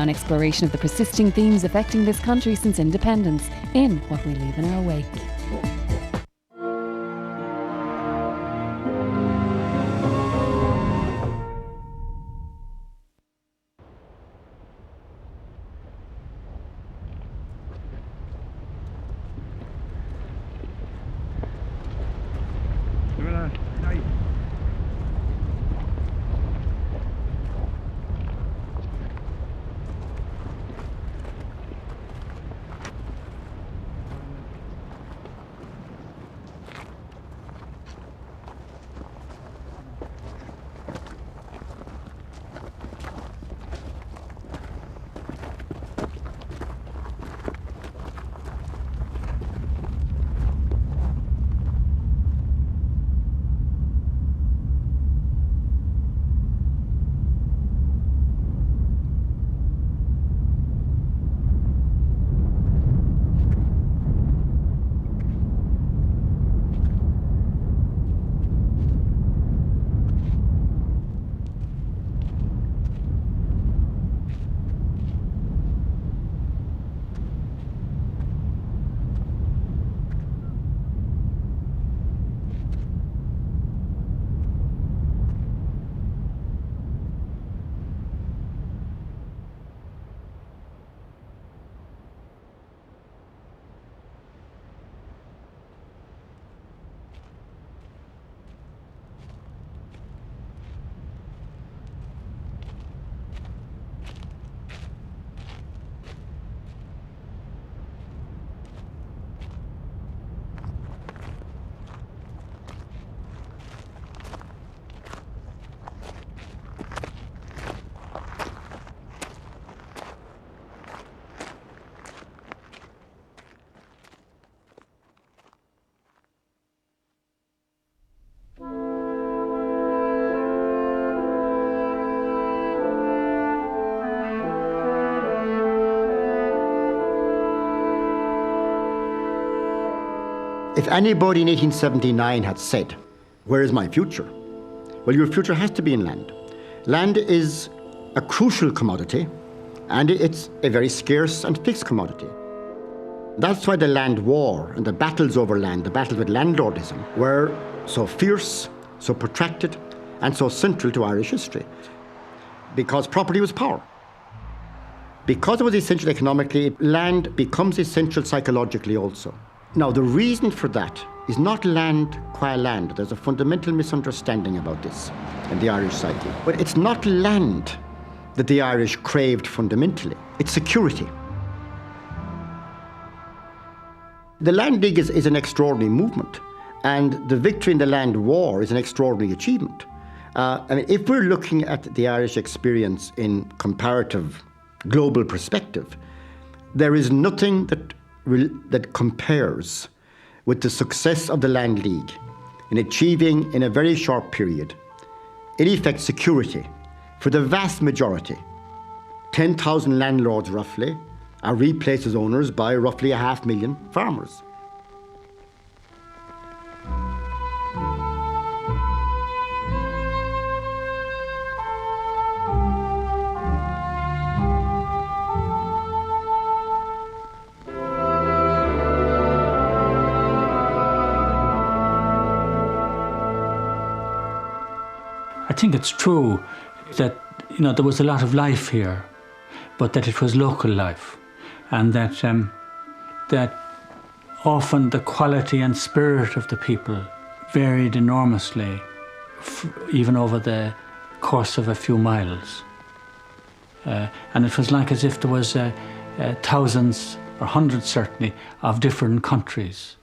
An exploration of the persisting themes affecting this country since independence in What We Leave in Our Wake. If anybody in 1879 had said, "Where is my future?" Well, your future has to be in land. Land is a crucial commodity, and it's a very scarce and fixed commodity. That's why the land war and the battles over land, the battles with landlordism, were so fierce, so protracted, and so central to Irish history. Because property was power. Because it was essential economically, land becomes essential psychologically also. Now, the reason for that is not land qua land. There's a fundamental misunderstanding about this in the Irish psyche. But it's not land that the Irish craved fundamentally. It's security. The Land League is an extraordinary movement, and the victory in the land war is an extraordinary achievement. If we're looking at the Irish experience in comparative global perspective, there is nothing that compares with the success of the Land League in achieving, in a very short period, in effect security for the vast majority. 10,000 landlords roughly are replaced as owners by roughly 500,000 farmers. I think it's true that there was a lot of life here, but that it was local life, and that often the quality and spirit of the people varied enormously, even over the course of a few miles. And it was like as if there was thousands, or hundreds certainly, of different countries.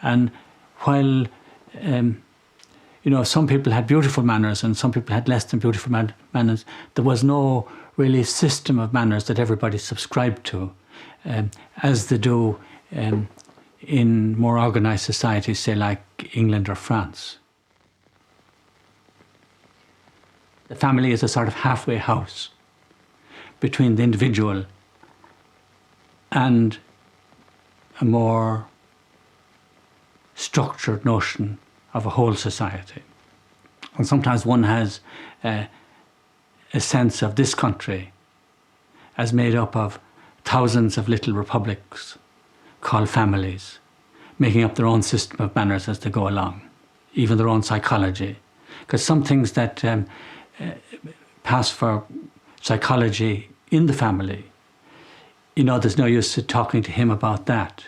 And while some people had beautiful manners and some people had less than beautiful manners, there was no really system of manners that everybody subscribed to, as they do in more organised societies, say like England or France. The family is a sort of halfway house between the individual and a more structured notion of a whole society. And sometimes one has a sense of this country as made up of thousands of little republics called families, making up their own system of manners as they go along, even their own psychology. Because some things that pass for psychology in the family, you know, there's no use to talking to him about that.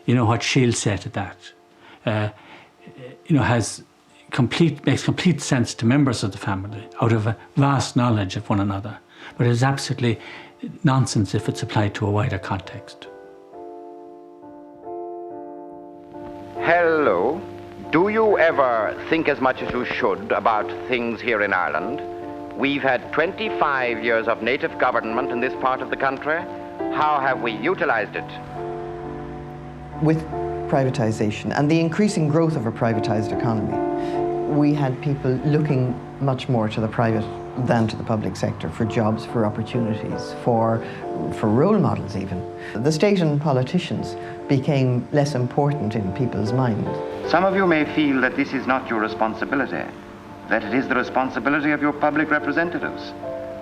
You know what she'll say to that. You know, makes complete sense to members of the family out of a vast knowledge of one another. But it's absolutely nonsense if it's applied to a wider context. Hello. Do you ever think as much as you should about things here in Ireland? We've had 25 years of native government in this part of the country. How have we utilized it? With privatisation and the increasing growth of a privatised economy, we had people looking much more to the private than to the public sector for jobs, for opportunities, for role models even. The state and politicians became less important in people's minds. Some of you may feel that this is not your responsibility, that it is the responsibility of your public representatives.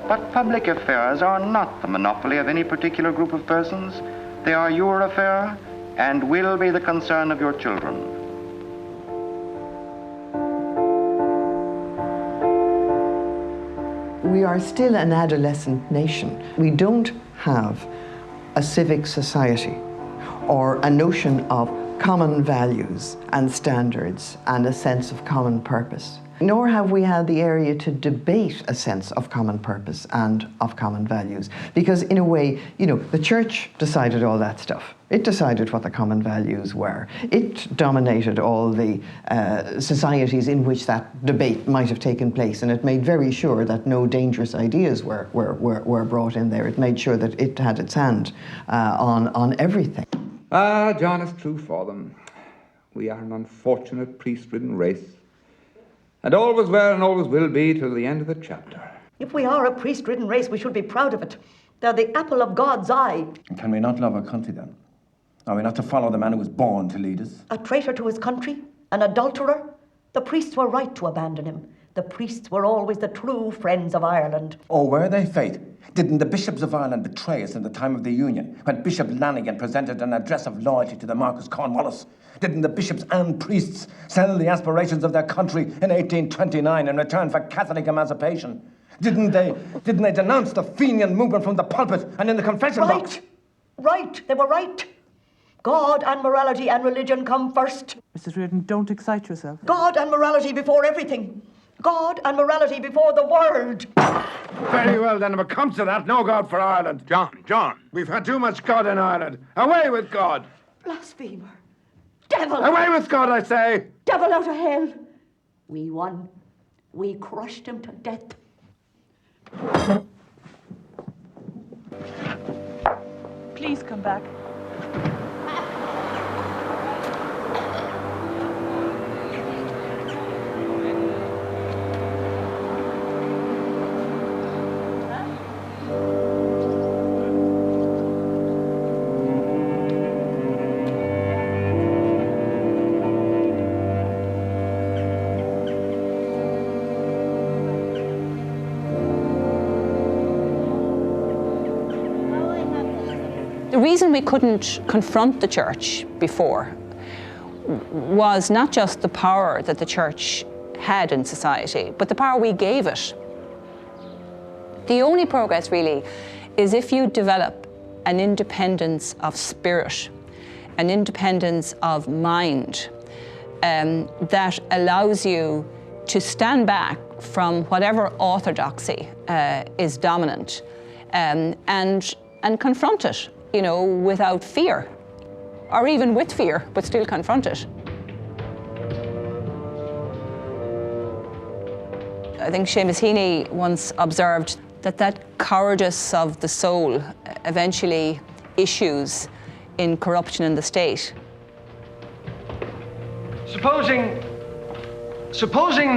But public affairs are not the monopoly of any particular group of persons. They are your affair and will be the concern of your children. We are still an adolescent nation. We don't have a civic society or a notion of common values and standards and a sense of common purpose. Nor have we had the area to debate a sense of common purpose and of common values. Because in a way, you know, the church decided all that stuff. It decided what the common values were. It dominated all the societies in which that debate might have taken place, and it made very sure that no dangerous ideas were brought in there. It made sure that it had its hand on everything. Ah, John, it's true for them. We are an unfortunate priest-ridden race, and always were and always will be till the end of the chapter. If we are a priest-ridden race, we should be proud of it. They're the apple of God's eye. And can we not love our country then? Are we not to follow the man who was born to lead us? A traitor to his country, an adulterer. The priests were right to abandon him. The priests were always the true friends of Ireland. Oh, were they, Faith? Didn't the bishops of Ireland betray us in the time of the Union, when Bishop Lanigan presented an address of loyalty to the Marquis Cornwallis? Didn't the bishops and priests sell the aspirations of their country in 1829 in return for Catholic emancipation? Didn't they denounce the Fenian movement from the pulpit and in the confession box? Right, they were right. God and morality and religion come first. Mrs. Reardon, don't excite yourself. God and morality before everything. God and morality before the world. Very well, then, if it comes to that, no God for Ireland. John, we've had too much God in Ireland. Away with God. Blasphemer. Devil. Away with God, I say. Devil out of hell. We won. We crushed him to death. Please come back. The reason we couldn't confront the church before was not just the power that the church had in society, but the power we gave it. The only progress really is if you develop an independence of spirit, an independence of mind, that allows you to stand back from whatever orthodoxy is dominant and confront it. You know, without fear, or even with fear, but still confront it. I think Seamus Heaney once observed that cowardice of the soul eventually issues in corruption in the state. Supposing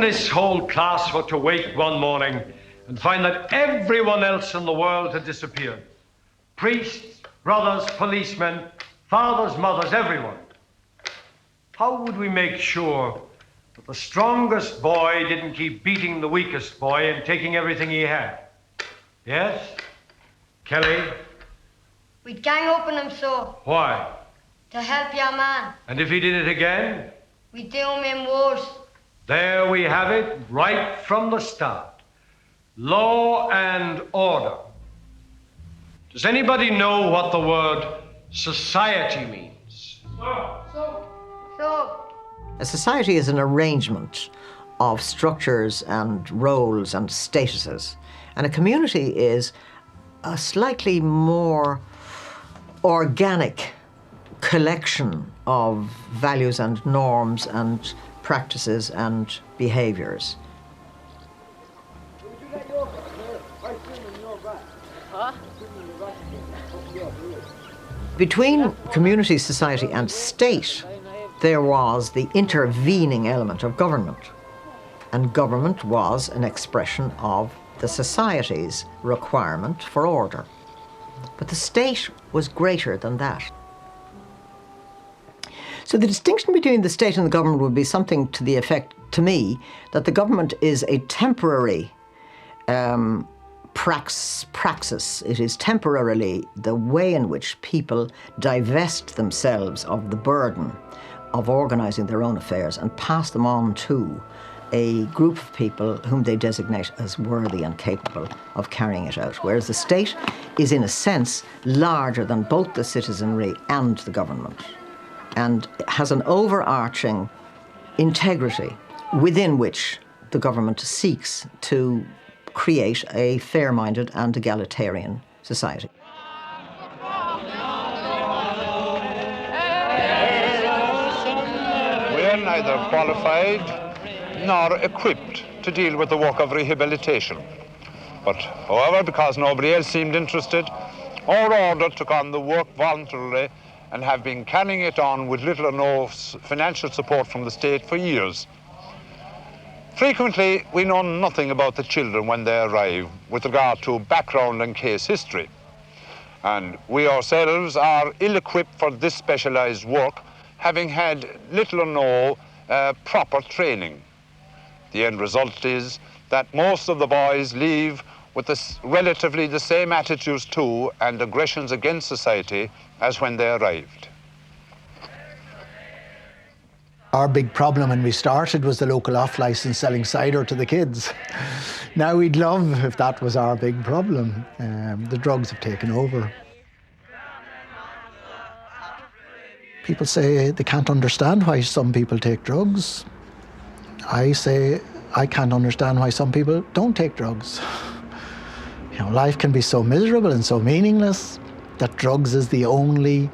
this whole class were to wake one morning and find that everyone else in the world had disappeared. Priests, brothers, policemen, fathers, mothers, everyone. How would we make sure that the strongest boy didn't keep beating the weakest boy and taking everything he had? Yes? Kelly? We'd gang open him so, Why? to help your man. And if he did it again? We'd do him in worse. There we have it, right from the start. Law and order. Does anybody know what the word society means? So, A society is an arrangement of structures and roles and statuses. And a community is a slightly more organic collection of values and norms and practices and behaviours. Between community, society and state, there was the intervening element of government. And government was an expression of the society's requirement for order. But the state was greater than that. So the distinction between the state and the government would be something to the effect, to me, that the government is a temporary praxis. It is temporarily the way in which people divest themselves of the burden of organising their own affairs and pass them on to a group of people whom they designate as worthy and capable of carrying it out. Whereas the state is, in a sense, larger than both the citizenry and the government, and has an overarching integrity within which the government seeks to create a fair-minded and egalitarian society. We are neither qualified nor equipped to deal with the work of rehabilitation. But, however, because nobody else seemed interested, our order took on the work voluntarily and have been carrying it on with little or no financial support from the state for years. Frequently, we know nothing about the children when they arrive with regard to background and case history. And we ourselves are ill-equipped for this specialised work, having had little or no proper training. The end result is that most of the boys leave with relatively the same attitudes to and aggressions against society as when they arrived. Our big problem when we started was the local off-licence selling cider to the kids. Now we'd love if that was our big problem. The drugs have taken over. People say they can't understand why some people take drugs. I say I can't understand why some people don't take drugs. You know, life can be so miserable and so meaningless that drugs is the only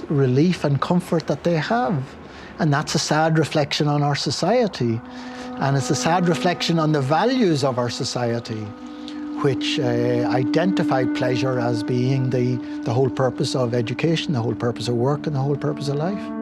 relief and comfort that they have. And that's a sad reflection on our society. And it's a sad reflection on the values of our society, which identify pleasure as being the whole purpose of education, the whole purpose of work, and the whole purpose of life.